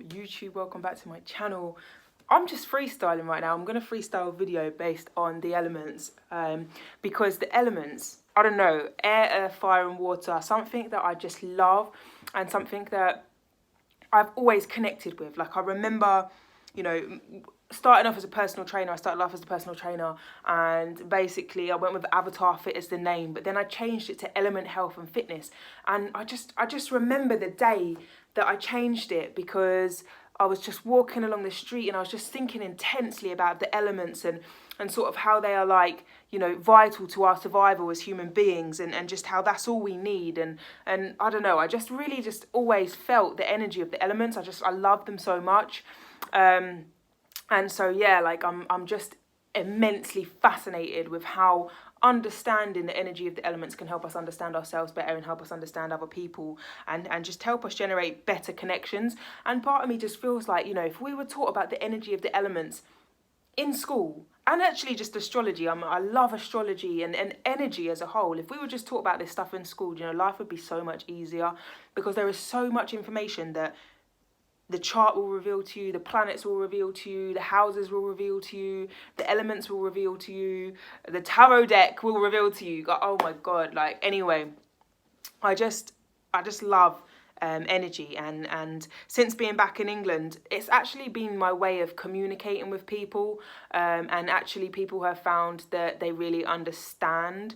YouTube, welcome back to my channel. I'm just freestyling right now. I'm going to freestyle a video based on the elements because the elements, I don't know, air, earth, fire and water are something that I just love and something that I've always connected with. Like, I remember, starting off as a personal trainer. I started off as a personal trainer and basically I went with Avatar Fit as the name, but then I changed it to Element Health and Fitness. And I just remember the day that I changed it because I was just walking along the street and I was just thinking intensely about the elements and sort of how they are like, vital to our survival as human beings and just how that's all we need. And I don't know, I just really just always felt the energy of the elements. I love them so much. And so, yeah, like I'm just immensely fascinated with how understanding the energy of the elements can help us understand ourselves better and help us understand other people and just help us generate better connections. And part of me just feels like, if we were taught about the energy of the elements in school, and actually just astrology, I love astrology and energy as a whole. If we were just taught about this stuff in school, life would be so much easier because there is so much information that the chart will reveal to you, the planets will reveal to you, the houses will reveal to you, the elements will reveal to you, the tarot deck will reveal to you. Oh my God, like, anyway, I just love energy and since being back in England, it's actually been my way of communicating with people and actually people have found that they really understand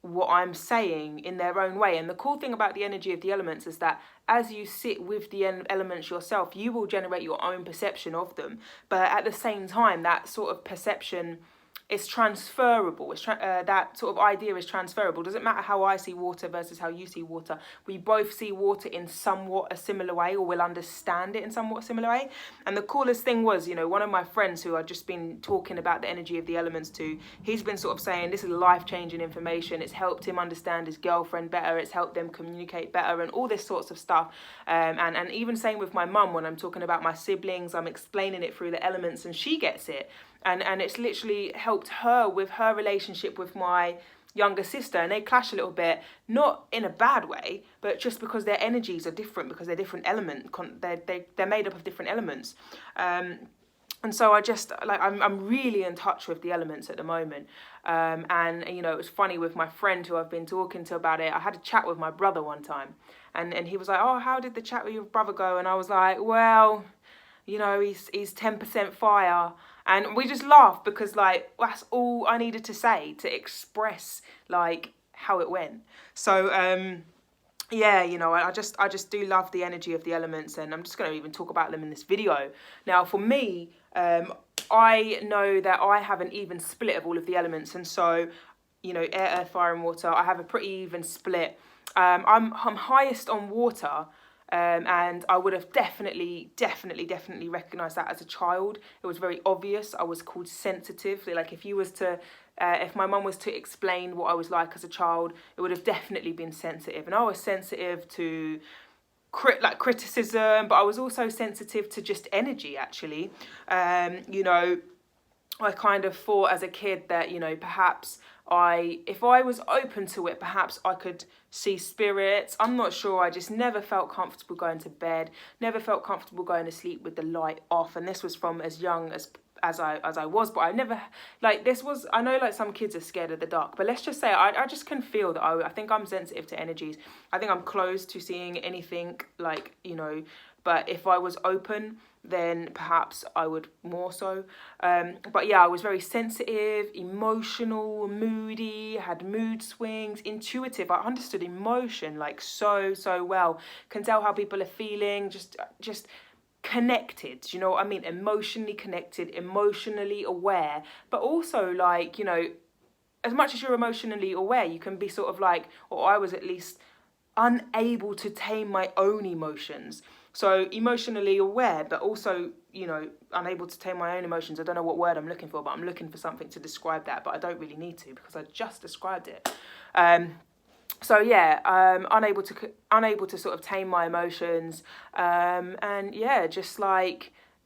what I'm saying in their own way. And the cool thing about the energy of the elements is that as you sit with the elements yourself, you will generate your own perception of them. But at the same time, that sort of perception is transferable. That sort of idea is transferable. Doesn't matter how I see water versus how you see water. We both see water in somewhat a similar way, or will understand it in somewhat a similar way. And the coolest thing was, one of my friends who I'd just been talking about the energy of the elements to, he's been sort of saying this is life-changing information. It's helped him understand his girlfriend better. It's helped them communicate better and all this sorts of stuff. And even same with my mum, when I'm talking about my siblings, I'm explaining it through the elements and she gets it. And it's literally helped her with her relationship with my younger sister, and they clash a little bit, not in a bad way, but just because their energies are different, because they're different element, they're made up of different elements. And so I'm really in touch with the elements at the moment. And it was funny with my friend who I've been talking to about it. I had a chat with my brother one time, and he was like, "Oh, how did the chat with your brother go?" And I was like, "Well, he's 10% fire." And we just laughed because, like, that's all I needed to say to express, like, how it went. So, yeah, I just do love the energy of the elements, and I'm just going to even talk about them in this video. Now, for me, I know that I have an even split of all of the elements, and so, air, earth, fire and water, I have a pretty even split. I'm highest on water. And I would have definitely recognised that as a child. It was very obvious. I was called sensitive. Like, if my mum was to explain what I was like as a child, it would have definitely been sensitive. And I was sensitive to criticism, but I was also sensitive to just energy, actually. I kind of thought as a kid that, perhaps if I was open to it, perhaps I could see spirits. I'm not sure. I just never felt comfortable going to bed, never felt comfortable going to sleep with the light off. And this was from as young as I was, but I never, I know like some kids are scared of the dark, but let's just say I just can feel that I think I'm sensitive to energies. I think I'm close to seeing anything, but if I was open, then perhaps I would more so. But yeah, I was very sensitive, emotional, moody, had mood swings, intuitive. I understood emotion like so well. Can tell how people are feeling, just connected, do you know what I mean? Emotionally connected, emotionally aware, but also as much as you're emotionally aware, you can be sort of or I was at least unable to tame my own emotions. So emotionally aware, but also, unable to tame my own emotions. I don't know what word I'm looking for, but I'm looking for something to describe that, but I don't really need to because I just described it. So yeah, unable to sort of tame my emotions, and yeah, just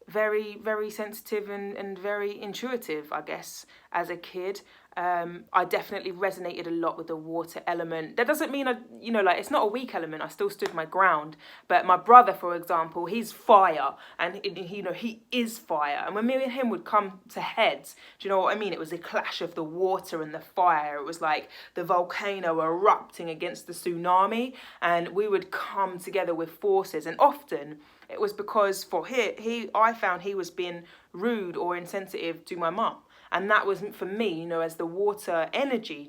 very, very sensitive and very intuitive, I guess, as a kid. I definitely resonated a lot with the water element. That doesn't mean it's not a weak element. I still stood my ground. But my brother, for example, he's fire, and he is fire. And when me and him would come to heads, do you know what I mean? It was a clash of the water and the fire. It was like the volcano erupting against the tsunami, and we would come together with forces. And often it was because I found he was being rude or insensitive to my mum. And that was for me, as the water energy,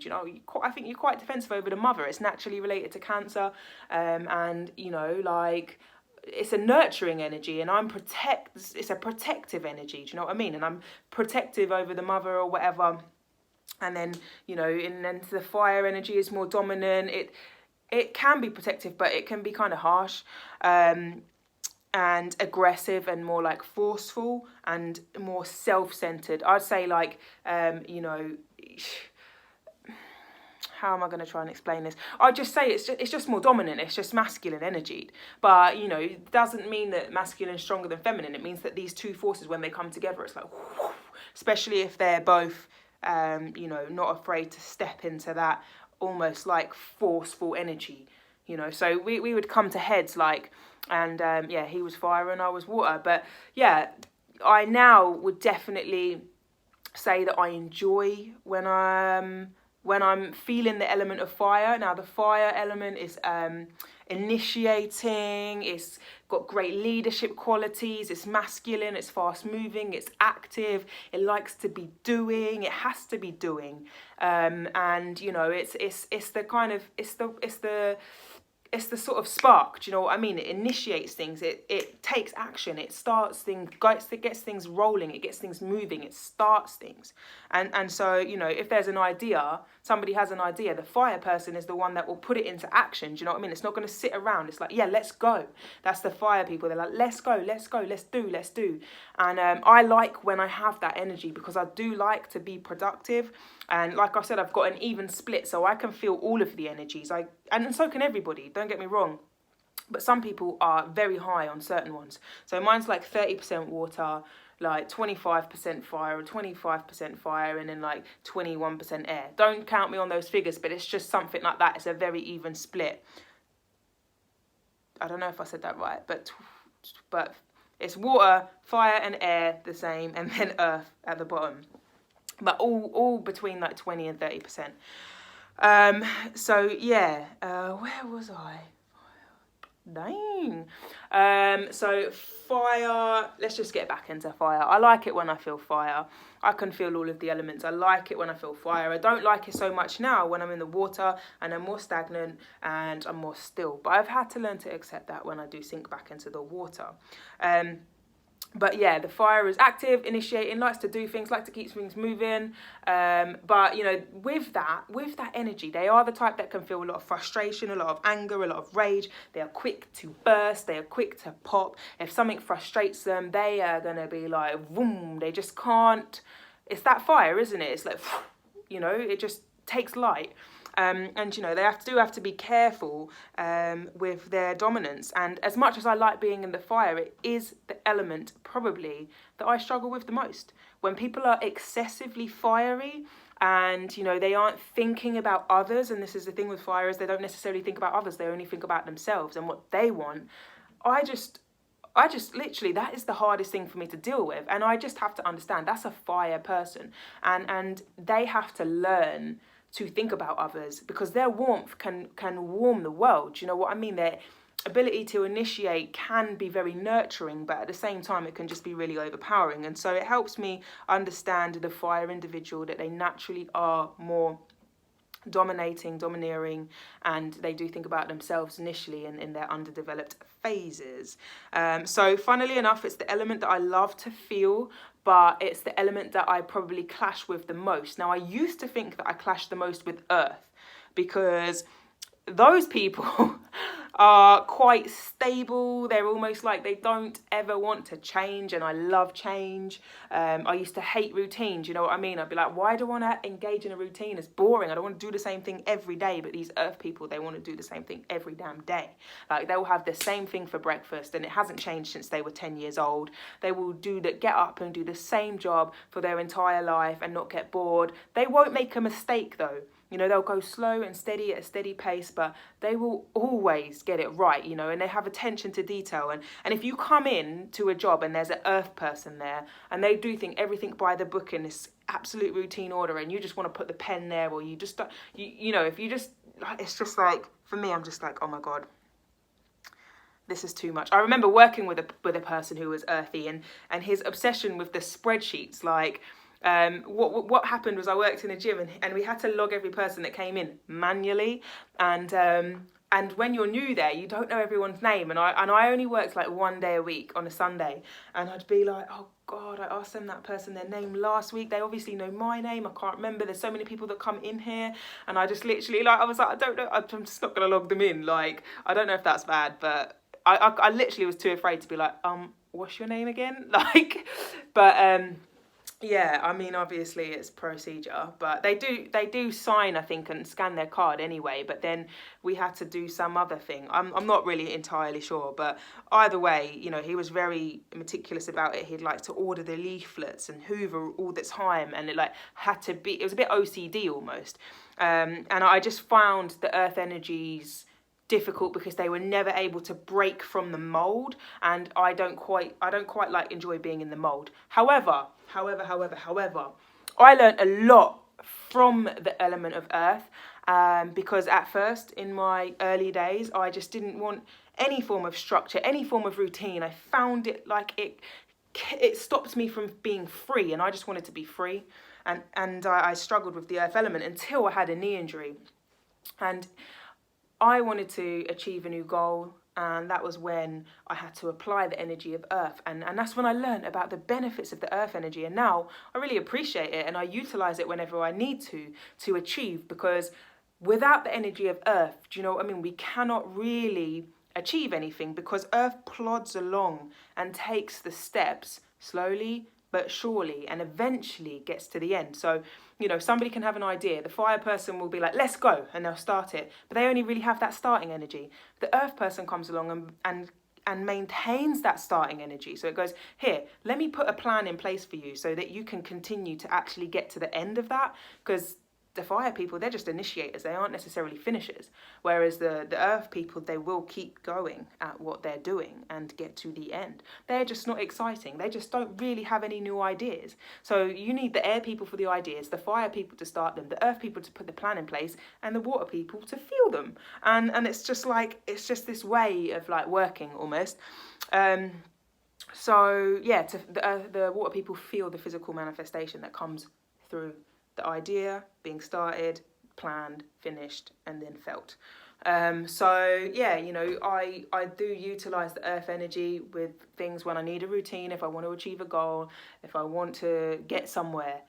I think you're quite defensive over the mother. It's naturally related to Cancer. And, it's a nurturing energy, and it's a protective energy. Do you know what I mean? And I'm protective over the mother or whatever. And then, and then the fire energy is more dominant. It can be protective, but it can be kind of harsh. And aggressive and more like forceful and more self-centered. I'd say how am I going to try and explain this? I'd just say it's just more dominant. It's just masculine energy. But, it doesn't mean that masculine is stronger than feminine. It means that these two forces, when they come together, it's like, whoosh, especially if they're both, not afraid to step into that almost like forceful energy. So we would come to heads and he was fire and I was water. But yeah, I now would definitely say that I enjoy when I'm feeling the element of fire. Now the fire element is initiating, it's got great leadership qualities, it's masculine, it's fast moving, it's active, it likes to be doing, it has to be doing. And it's the kind of it's the sort of spark, do you know what I mean? It initiates things, it takes action, it starts things, it gets things rolling, it gets things moving, it starts things. And so, if there's an idea, somebody has an idea, the fire person is the one that will put it into action, do you know what I mean? It's not going to sit around, it's like, yeah, let's go. That's the fire people, they're like, let's go, let's do. And I like when I have that energy, because I do like to be productive. And like I said, I've got an even split, so I can feel all of the energies. And so can everybody, don't get me wrong. But some people are very high on certain ones. So mine's like 30% water, like 25% fire, or 25% fire, and then like 21% air. Don't count me on those figures, but it's just something like that. It's a very even split. I don't know if I said that right, but it's water, fire and air the same, and then earth at the bottom. But all between like 20 and 30%. So yeah, where was I? Dang. So fire, let's just get back into fire. I like it when I feel fire. I can feel all of the elements. I like it when I feel fire. I don't like it so much now when I'm in the water and I'm more stagnant and I'm more still. But I've had to learn to accept that when I do sink back into the water. But yeah, the fire is active, initiating, likes to do things, likes to keep things moving. But, with that energy, they are the type that can feel a lot of frustration, a lot of anger, a lot of rage. They are quick to burst. They are quick to pop. If something frustrates them, they are going to be like, boom, they just can't. It's that fire, isn't it? It's like, it just takes light. And they have to be careful with their dominance. And as much as I like being in the fire, it is the element probably that I struggle with the most. When people are excessively fiery and, they aren't thinking about others, and this is the thing with fire, is they don't necessarily think about others, they only think about themselves and what they want. I just literally, that is the hardest thing for me to deal with. And I just have to understand that's a fire person. And they have to learn to think about others, because their warmth can warm the world. Do you know what I mean? Their ability to initiate can be very nurturing, but at the same time, it can just be really overpowering. And so it helps me understand the fire individual, that they naturally are more domineering, and they do think about themselves initially in their underdeveloped phases. So funnily enough, it's the element that I love to feel, but it's the element that I probably clash with the most. Now, I used to think that I clashed the most with earth, because those people are quite stable. They're almost like they don't ever want to change, and I love change. I used to hate routines, you know what I mean? I'd be like, why do I want to engage in a routine? It's boring. I don't want to do the same thing every day. But these earth people, they want to do the same thing every damn day. Like, they'll have the same thing for breakfast, and it hasn't changed since they were 10 years old. They will get up and do the same job for their entire life and not get bored. They won't make a mistake though. You know, they'll go slow and steady at a steady pace, but they will always get it right, you know, and they have attention to detail. And if you come in to a job and there's an earth person there and they do everything by the book in this absolute routine order, and you just want to put the pen there, or you just, you know, if you just, it's just like, for me, I'm just like, oh my God, this is too much. I remember working with a person who was earthy, and his obsession with the spreadsheets, like, what happened was I worked in a gym, and we had to log every person that came in manually, and when you're new there, you don't know everyone's name, and I only worked like one day a week on a Sunday, and I'd be like, oh God, I asked them that person their name last week. They obviously know my name. I can't remember. There's so many people that come in here, and I just literally, like, I was like, I don't know. I'm just not gonna log them in. Like, I don't know if that's bad, but I literally was too afraid to be like, what's your name again? Like, but yeah, I mean, obviously it's procedure, but they do sign, I think, and scan their card anyway, but then we had to do some other thing. I'm not really entirely sure, but either way, you know, he was very meticulous about it. He'd like to order the leaflets and hoover all the time, and it was a bit OCD almost. And I just found the earth energies difficult because they were never able to break from the mold, and I don't quite like enjoy being in the mold. However, I learned a lot from the element of earth, because at first, in my early days, I just didn't want any form of structure, any form of routine. I found it like it stopped me from being free, and I just wanted to be free, and I struggled with the earth element until I had a knee injury, and I wanted to achieve a new goal, and that was when I had to apply the energy of earth, and that's when I learned about the benefits of the earth energy, and now I really appreciate it, and I utilize it whenever I need to achieve, because without the energy of earth, do you know what I mean, we cannot really achieve anything, because earth plods along and takes the steps slowly but surely, and eventually gets to the end. So, you know, somebody can have an idea. The fire person will be like, let's go, and they'll start it. But they only really have that starting energy. The earth person comes along and maintains that starting energy. So it goes, here, let me put a plan in place for you so that you can continue to actually get to the end of that. Because the fire people, they're just initiators. They aren't necessarily finishers. Whereas the earth people, they will keep going at what they're doing and get to the end. They're just not exciting. They just don't really have any new ideas. So you need the air people for the ideas, the fire people to start them, the earth people to put the plan in place, and the water people to feel them. And it's just like, it's just this way of like working almost. So yeah, the water people feel the physical manifestation that comes through the idea being started, planned, finished, and then felt. So yeah, you know, I do utilize the earth energy with things when I need a routine, if I want to achieve a goal, if I want to get somewhere,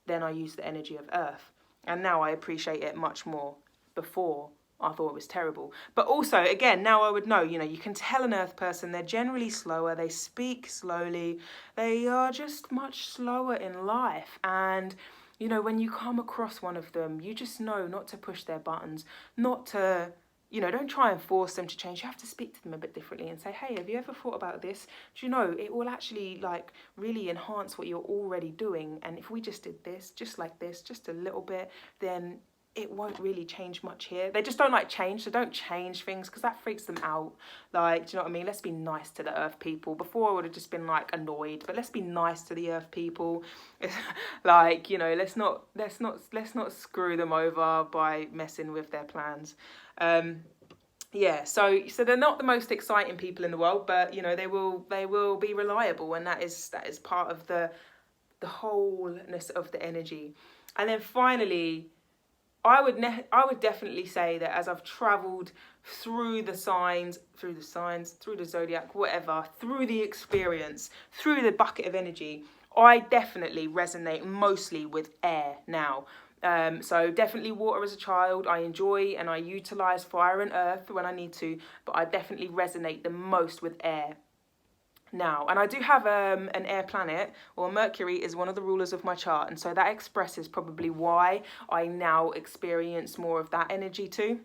then I use the energy of earth. And now I appreciate it much more. Before, I thought it was terrible. But also, again, now I would know, you know, you can tell an earth person, they're generally slower, they speak slowly, they are just much slower in life. And you know, when you come across one of them, you just know not to push their buttons, not to, you know, don't try and force them to change. You have to speak to them a bit differently and say, hey, have you ever thought about this? Do you know, it will actually like really enhance what you're already doing. And if we just did this, just like this, just a little bit, then it won't really change much here. They just don't like change, so don't change things because that freaks them out. Like, do you know what I mean? Let's be nice to the earth people. Before I would have just been like annoyed, but let's be nice to the earth people. Like, you know, let's not screw them over by messing with their plans. Yeah, so they're not the most exciting people in the world, but you know, they will be reliable, and that is part of the wholeness of the energy. And then finally, I would definitely say that as I've travelled through the signs, through the zodiac, whatever, through the experience, through the bucket of energy, I definitely resonate mostly with air now. So definitely water as a child. I enjoy and I utilize fire and earth when I need to, but I definitely resonate the most with air now. And I do have an air planet, or Mercury is one of the rulers of my chart, and so that expresses probably why I now experience more of that energy too.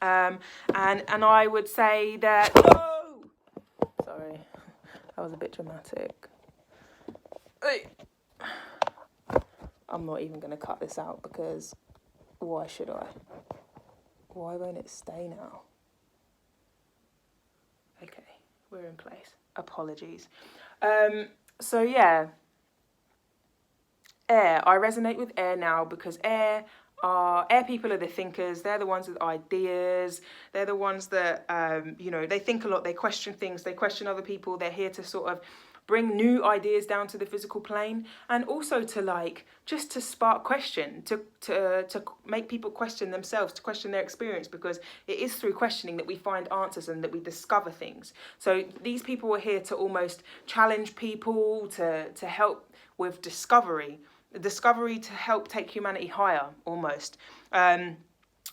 And I would say that, no! Sorry, that was a bit dramatic. I'm not even going to cut this out because why should I? Why won't it stay now? Okay, we're in place. Apologies. So yeah, air. I resonate with air now because air people are the thinkers. They're the ones with ideas. They're the ones that they think a lot. They question things. They question other people. They're here to sort of bring new ideas down to the physical plane, and also to just to spark question, to make people question themselves, to question their experience, because it is through questioning that we find answers and that we discover things. So these people are here to almost challenge people, to help with discovery to help take humanity higher almost.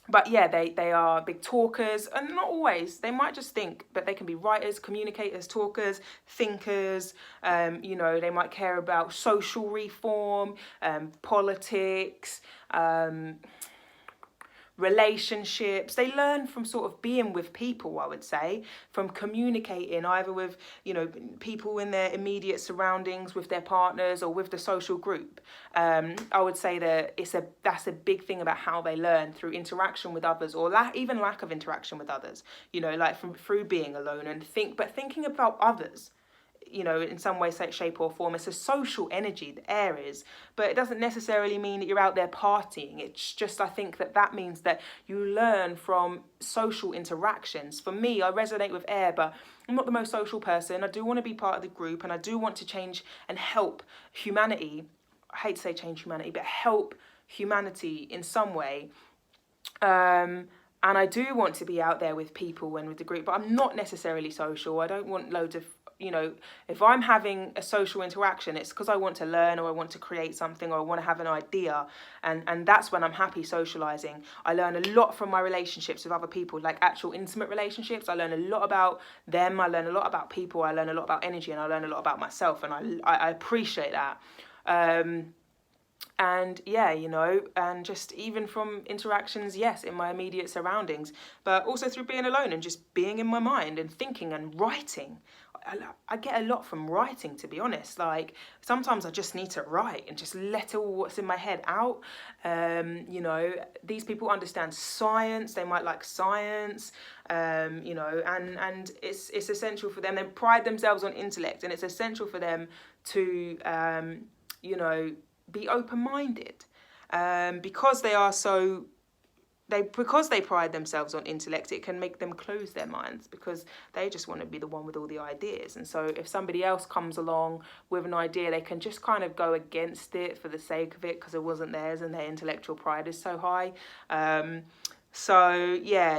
But yeah, they are big talkers, and not always. They might just think, but they can be writers, communicators, talkers, thinkers. They might care about social reform, politics, relationships. They learn from sort of being with people, I would say, from communicating either with people in their immediate surroundings, with their partners, or with the social group. I would say that that's a big thing about how they learn, through interaction with others, or even lack of interaction with others, through being alone and thinking about others, in some way, shape or form. It's a social energy, the air is, but it doesn't necessarily mean that you're out there partying. It's just, I think that means that you learn from social interactions. For me, I resonate with air, but I'm not the most social person. I do want to be part of the group, and I do want to change and help humanity. I hate to say change humanity, but help humanity in some way. And I do want to be out there with people and with the group, but I'm not necessarily social. I don't want loads of, if I'm having a social interaction, it's because I want to learn, or I want to create something, or I want to have an idea. And that's when I'm happy socializing. I learn a lot from my relationships with other people, like actual intimate relationships. I learn a lot about them. I learn a lot about people. I learn a lot about energy, and I learn a lot about myself. And I appreciate that. And yeah, and just even from interactions, yes, in my immediate surroundings, but also through being alone and just being in my mind and thinking and writing. I get a lot from writing, to be honest. Like, sometimes I just need to write and just let all what's in my head out. These people understand science. They might like science, and it's essential for them. They pride themselves on intellect, and it's essential for them to, be open-minded, because they pride themselves on intellect. It can make them close their minds because they just want to be the one with all the ideas. And so if somebody else comes along with an idea, they can just kind of go against it for the sake of it because it wasn't theirs, and their intellectual pride is so high. So yeah,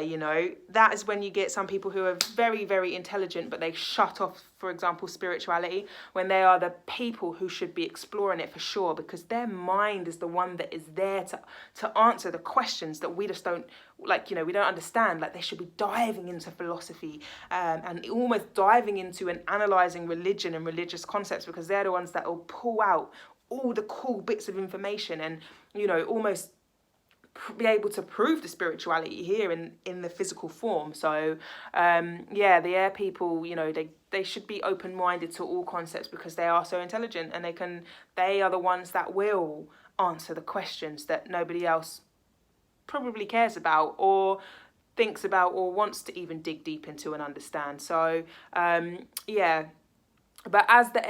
that is when you get some people who are very, very intelligent, but they shut off, for example, spirituality, when they are the people who should be exploring it for sure, because their mind is the one that is there to answer the questions that we just don't, we don't understand. Like, they should be diving into philosophy, and almost diving into and analysing religion and religious concepts, because they're the ones that will pull out all the cool bits of information and, almost be able to prove the spirituality here in the physical form. So the air people, they should be open-minded to all concepts because they are so intelligent, and they are the ones that will answer the questions that nobody else probably cares about or thinks about or wants to even dig deep into and understand. So but as the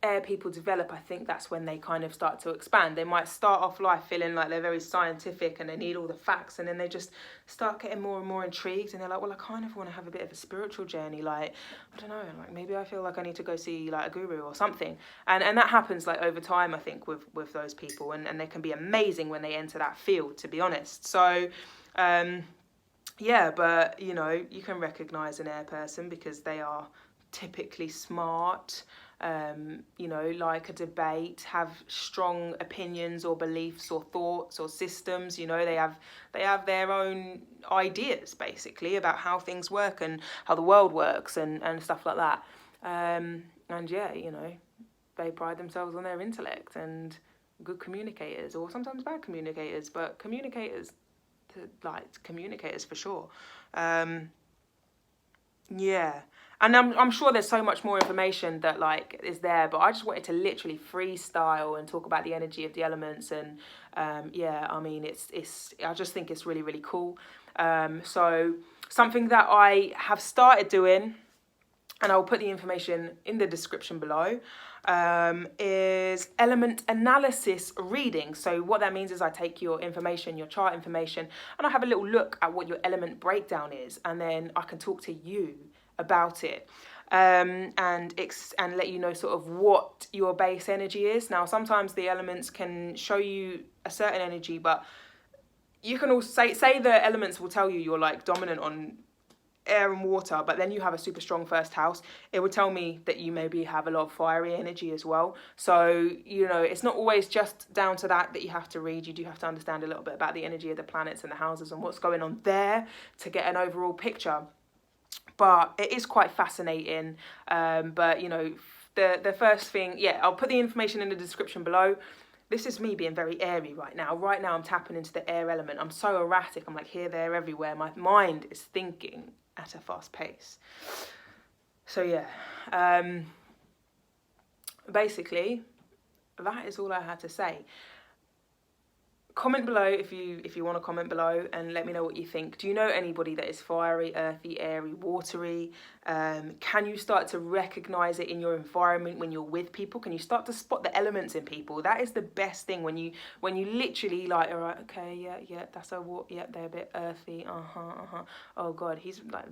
air people develop, I think that's when they kind of start to expand. They might start off life feeling like they're very scientific and they need all the facts, and then they just start getting more and more intrigued, and they're like, well, I kind of want to have a bit of a spiritual journey. Like, I don't know, like maybe I feel like I need to go see like a guru or something. And that happens like over time, I think, with those people, and they can be amazing when they enter that field, to be honest. So but you can recognize an air person because they are typically smart, you know, like a debate, have strong opinions or beliefs or thoughts or systems. You know, they have their own ideas basically about how things work and how the world works and stuff like that. And yeah, you know, they pride themselves on their intellect and good communicators, or sometimes bad communicators, but communicators for sure. Yeah. And I'm sure there's so much more information that like is there, but I just wanted to literally freestyle and talk about the energy of the elements. And yeah, I mean, I just think it's really, really cool. So something that I have started doing, and I'll put the information in the description below, is element analysis reading. So what that means is I take your information, your chart information, and I have a little look at what your element breakdown is, and then I can talk to you about it, and let you know sort of what your base energy is. Now, sometimes the elements can show you a certain energy, but you can also say the elements will tell you you're like dominant on air and water, but then you have a super strong first house. It would tell me that you maybe have a lot of fiery energy as well. So, you know, it's not always just down to that you have to read. You do have to understand a little bit about the energy of the planets and the houses and what's going on there to get an overall picture. But it is quite fascinating. But, you know, the first thing, yeah, I'll put the information in the description below. This is me being very airy right now. Right now I'm tapping into the air element. I'm so erratic. I'm like here, there, everywhere. My mind is thinking at a fast pace. So yeah, basically that is all I had to say. Comment below if you want to comment below and let me know what you think. Do you know anybody that is fiery, earthy, airy, watery? Can you start to recognize it in your environment when you're with people? Can you start to spot the elements in people? That is the best thing when you literally like, all right, okay, yeah, that's a what, yeah, they're a bit earthy, oh god, he's like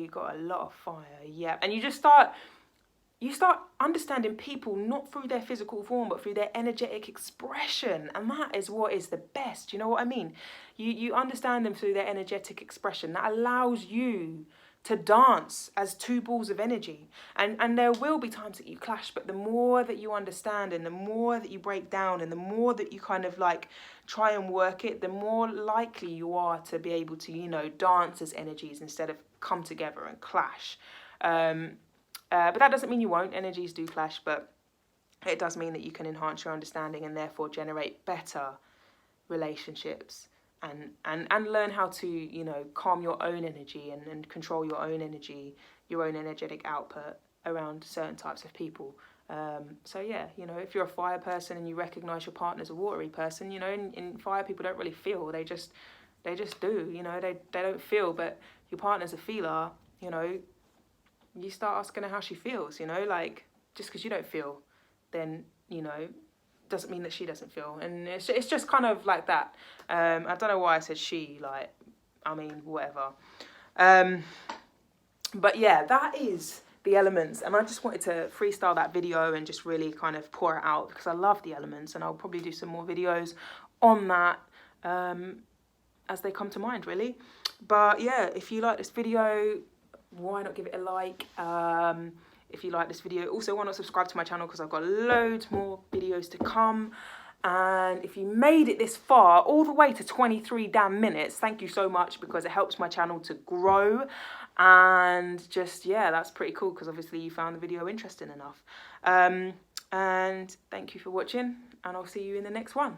got a lot of fire, yeah, and you start understanding people not through their physical form, but through their energetic expression. And that is what is the best. You know what I mean? You understand them through their energetic expression. That allows you to dance as two balls of energy. And there will be times that you clash, but the more that you understand and the more that you break down and the more that you kind of like try and work it, the more likely you are to be able to, you know, dance as energies instead of come together and clash. But that doesn't mean you won't. Energies do clash, but it does mean that you can enhance your understanding and therefore generate better relationships and learn how to, you know, calm your own energy and control your own energy, your own energetic output around certain types of people. So yeah, you know, if you're a fire person and you recognize your partner's a watery person, you know, in fire people don't really feel, they just do, you know, they don't feel, but your partner's a feeler, you know, you start asking her how she feels, you know, like, just because you don't feel, then, you know, doesn't mean that she doesn't feel. And it's just kind of like that. I don't know why I said she, like, I mean, whatever. But yeah, that is the elements. And I just wanted to freestyle that video and just really kind of pour it out because I love the elements, and I'll probably do some more videos on that as they come to mind, really. But yeah, if you like this video, why not give it a like? If you like this video, also why not subscribe to my channel because I've got loads more videos to come. And if you made it this far, all the way to 23 damn minutes, thank you so much, because it helps my channel to grow. And just, yeah, that's pretty cool because obviously you found the video interesting enough. And thank you for watching, and I'll see you in the next one.